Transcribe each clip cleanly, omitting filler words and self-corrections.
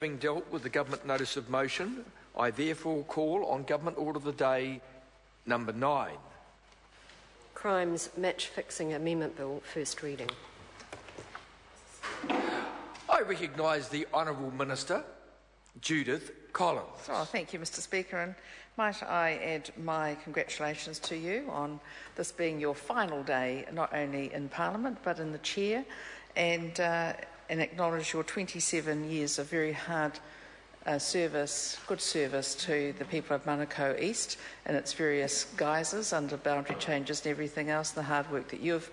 Having dealt with the government notice of motion, I therefore call on Government Order of the Day number 9. Crimes Match Fixing Amendment Bill, first reading. I recognise the Honourable Minister, Judith Collins. Oh, thank you, Mr. Speaker, and might I add my congratulations to you on this being your final day, not only in Parliament but in the chair, and acknowledge your 27 years of very hard good service to the people of Manukau East and its various guises under boundary changes and everything else, the hard work that you've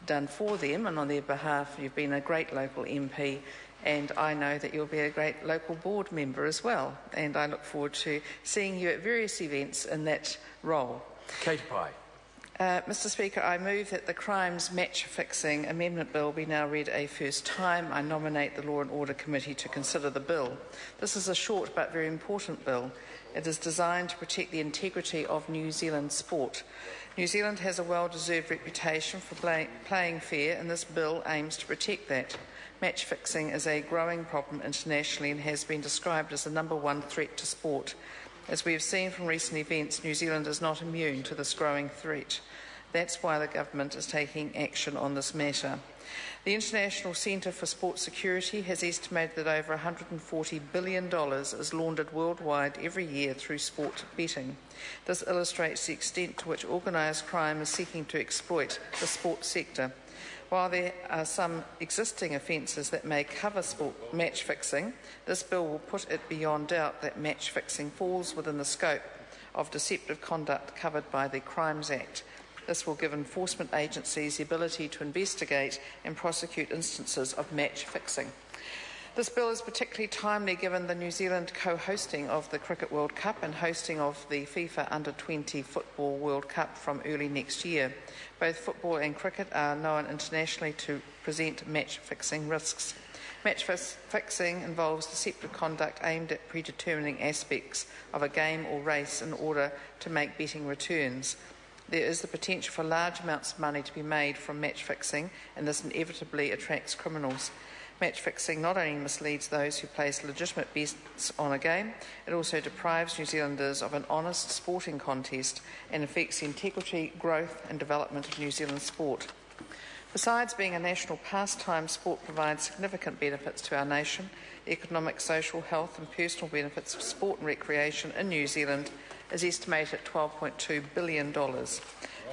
done for them, and on their behalf you've been a great local MP, and I know that you'll be a great local board member as well, and I look forward to seeing you at various events in that role. Kate Pye. Mr. Speaker, I move that the Crimes Match Fixing Amendment Bill be now read a first time. I nominate the Law and Order Committee to consider the bill. This is a short but very important bill. It is designed to protect the integrity of New Zealand sport. New Zealand has a well-deserved reputation for playing fair, and this bill aims to protect that. Match fixing is a growing problem internationally and has been described as the #1 threat to sport. As we have seen from recent events, New Zealand is not immune to this growing threat. That's why the government is taking action on this matter. The International Centre for Sport Security has estimated that over $140 billion is laundered worldwide every year through sport betting. This illustrates the extent to which organised crime is seeking to exploit the sports sector. While there are some existing offences that may cover sport match fixing, this bill will put it beyond doubt that match fixing falls within the scope of deceptive conduct covered by the Crimes Act. This will give enforcement agencies the ability to investigate and prosecute instances of match fixing. This bill is particularly timely given the New Zealand co-hosting of the Cricket World Cup and hosting of the FIFA Under-20 Football World Cup from early next year. Both football and cricket are known internationally to present match-fixing risks. Match-fixing involves deceptive conduct aimed at predetermining aspects of a game or race in order to make betting returns. There is the potential for large amounts of money to be made from match-fixing, and this inevitably attracts criminals. Match-fixing not only misleads those who place legitimate bets on a game, it also deprives New Zealanders of an honest sporting contest and affects the integrity, growth and development of New Zealand sport. Besides being a national pastime, sport provides significant benefits to our nation. Economic, social, health and personal benefits of sport and recreation in New Zealand is estimated at $12.2 billion.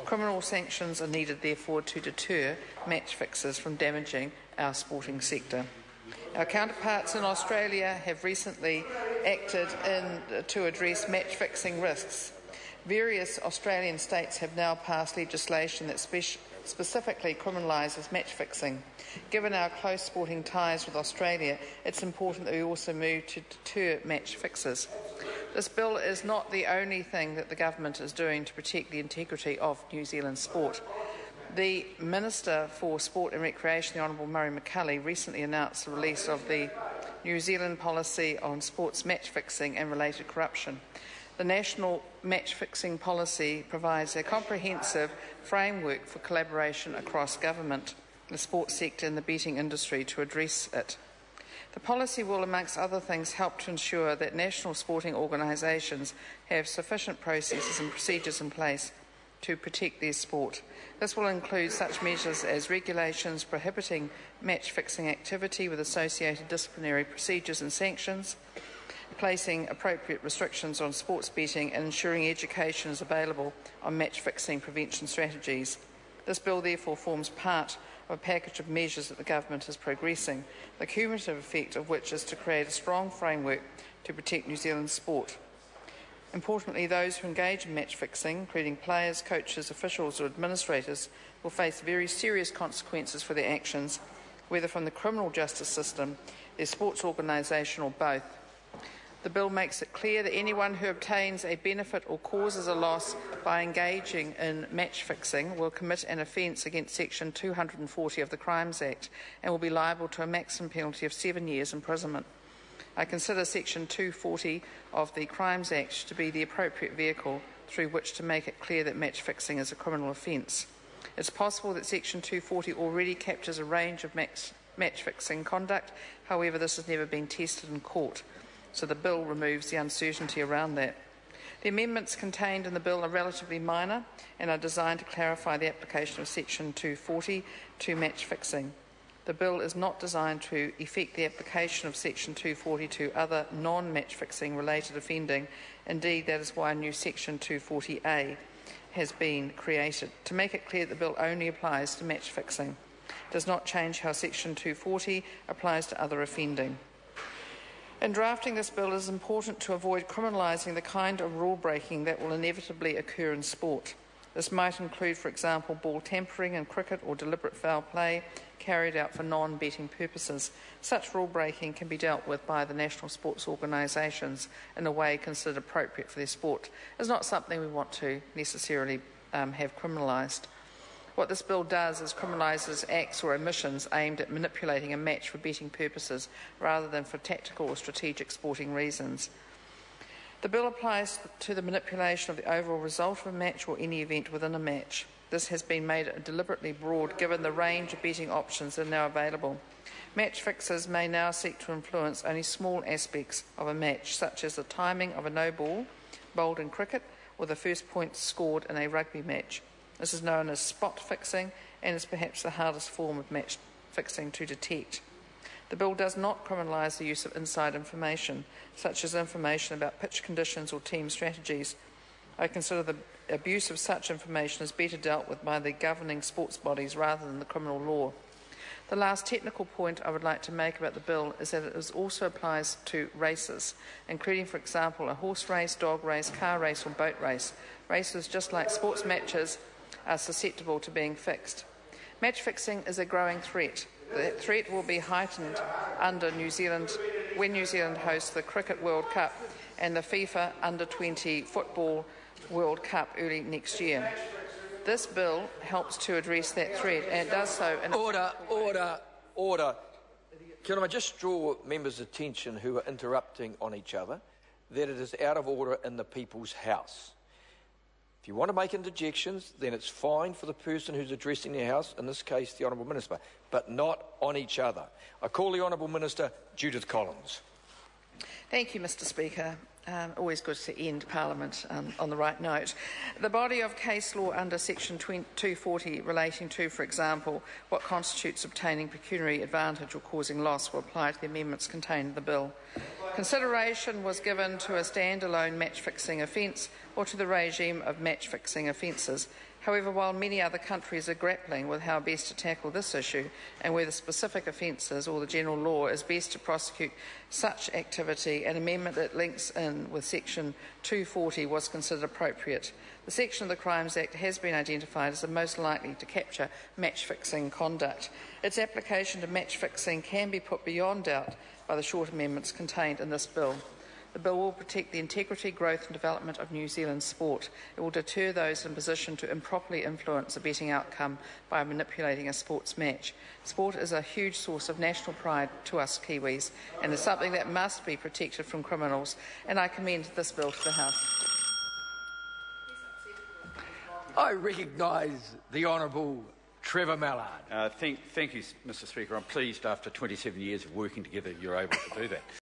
Criminal sanctions are needed, therefore, to deter match fixers from damaging our sporting sector. Our counterparts in Australia have recently acted to address match fixing risks. Various Australian states have now passed legislation that specifically criminalises match fixing. Given our close sporting ties with Australia, it's important that we also move to deter match fixers. This bill is not the only thing that the government is doing to protect the integrity of New Zealand sport. The Minister for Sport and Recreation, the Honourable Murray McCulley, recently announced the release of the New Zealand policy on sports match fixing and related corruption. The National Match Fixing Policy provides a comprehensive framework for collaboration across government, the sports sector and the betting industry to address it. The policy will, amongst other things, help to ensure that national sporting organisations have sufficient processes and procedures in place to protect their sport. This will include such measures as regulations prohibiting match-fixing activity with associated disciplinary procedures and sanctions, placing appropriate restrictions on sports betting and ensuring education is available on match-fixing prevention strategies. This bill therefore forms part of a package of measures that the government is progressing, the cumulative effect of which is to create a strong framework to protect New Zealand's sport. Importantly, those who engage in match fixing, including players, coaches, officials or administrators, will face very serious consequences for their actions, whether from the criminal justice system, their sports organisation or both. The bill makes it clear that anyone who obtains a benefit or causes a loss by engaging in match fixing will commit an offence against Section 240 of the Crimes Act and will be liable to a maximum penalty of 7 years imprisonment. I consider Section 240 of the Crimes Act to be the appropriate vehicle through which to make it clear that match fixing is a criminal offence. It's possible that Section 240 already captures a range of match match-fixing conduct. However, this has never been tested in court, so the bill removes the uncertainty around that. The amendments contained in the bill are relatively minor and are designed to clarify the application of Section 240 to match-fixing. The bill is not designed to effect the application of Section 240 to other non-match-fixing related offending. Indeed, that is why a new Section 240A has been created, to make it clear that the bill only applies to match-fixing. It does not change how Section 240 applies to other offending. In drafting this bill, it is important to avoid criminalising the kind of rule breaking that will inevitably occur in sport. This might include, for example, ball tampering in cricket or deliberate foul play carried out for non-betting purposes. Such rule breaking can be dealt with by the national sports organisations in a way considered appropriate for their sport. It's not something we want to necessarily have criminalised. What this bill does is criminalises acts or omissions aimed at manipulating a match for betting purposes rather than for tactical or strategic sporting reasons. The bill applies to the manipulation of the overall result of a match or any event within a match. This has been made deliberately broad given the range of betting options that are now available. Match fixers may now seek to influence only small aspects of a match, such as the timing of a no ball bowled in cricket or the first points scored in a rugby match. This is known as spot fixing and is perhaps the hardest form of match fixing to detect. The bill does not criminalise the use of inside information, such as information about pitch conditions or team strategies. I consider the abuse of such information as better dealt with by the governing sports bodies rather than the criminal law. The last technical point I would like to make about the bill is that it also applies to races, including, for example, a horse race, dog race, car race or boat race. Races, just like sports matches, are susceptible to being fixed. Match fixing is a growing threat. The threat will be heightened under when New Zealand hosts the Cricket World Cup and the FIFA Under-20 Football World Cup early next year. This bill helps to address that threat, and it does so in Order. Can I just draw members' attention who are interrupting on each other that it is out of order in the People's House. If you want to make interjections, then it's fine for the person who's addressing the House, in this case the Honourable Minister, but not on each other. I call the Honourable Minister Judith Collins. Thank you, Mr Speaker. Always good to end Parliament on the right note. The body of case law under Section 240 relating to, for example, what constitutes obtaining pecuniary advantage or causing loss will apply to the amendments contained in the bill. Consideration was given to a standalone match-fixing offence or to the regime of match-fixing offences. However, while many other countries are grappling with how best to tackle this issue and whether specific offences or the general law is best to prosecute such activity, an amendment that links in with Section 240 was considered appropriate. The section of the Crimes Act has been identified as the most likely to capture match-fixing conduct. Its application to match-fixing can be put beyond doubt by the short amendments contained in this bill. The bill will protect the integrity, growth and development of New Zealand sport. It will deter those in position to improperly influence a betting outcome by manipulating a sports match. Sport is a huge source of national pride to us Kiwis and is something that must be protected from criminals, and I commend this bill to the House. I recognise the Honourable Trevor Mallard. Thank you, Mr Speaker. I'm pleased after 27 years of working together you're able to do that.